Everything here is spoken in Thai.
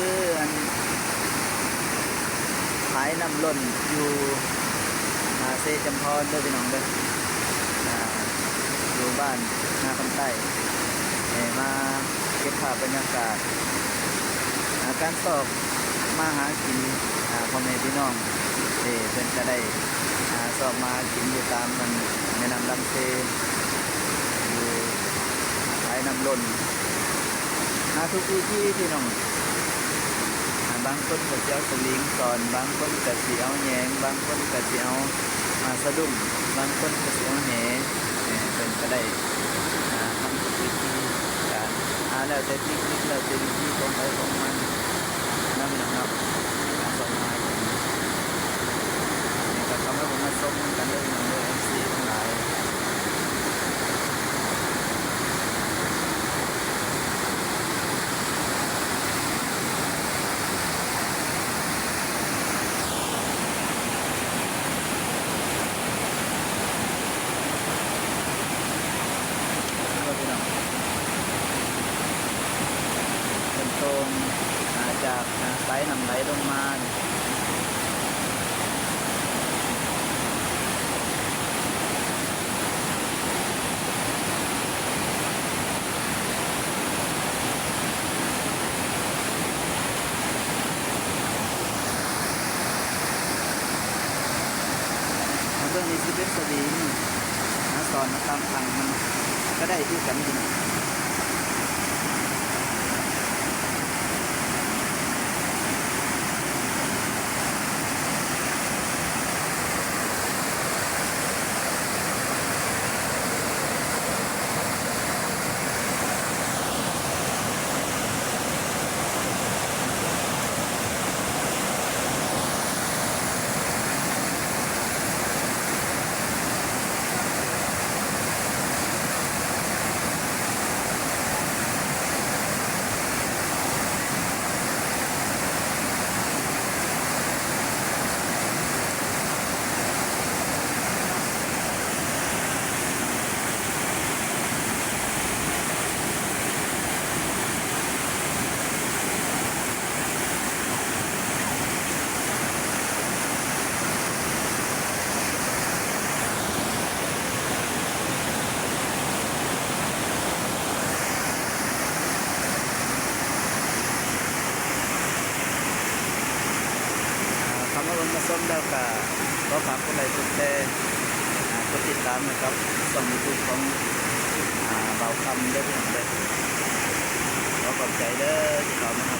คืออันขายน้ำล้นอยู่เซจำพรเด้อพี่น้องเด้ออยู่บ้านนาคำใต้มาเก็บภาพบรรยากาศการสอบมาหากินพ่อแม่พี่น้องเพิ่นจะได้สอบมากินอยู่ตามมันแม่น้ำลำเซอยู่ขายน้ำล้นทุกที่พี่น้องบางคนก็จะเอาสลิงก่อนบางคนก็สิเอาแยงบางคนก็สิเอามาสะดุ้งบางคนก็สิเอาแหเป็นก็ได้ทำทุกวิธีการแล้วแต่ที่คิดแล้วแต่วิธีของใครของมันนั่นนะครับการส่งมานี่ก็ทำให้ผมมาส่งกันเลยน้องเลย MC ทั้งหลายตรงจากสายน้ำไหลลงมาเรื่องนี้ที่เป็นสวิงสอนมาตามทางมันก็ได้ที่กันจริงมาส้มแล้วก็ฝากคนใดทุกแต่กดติดตามนะครับส่องยูทูบของเบาคำได้เพียงเด็กขอขอบใจเด้อที่เขามา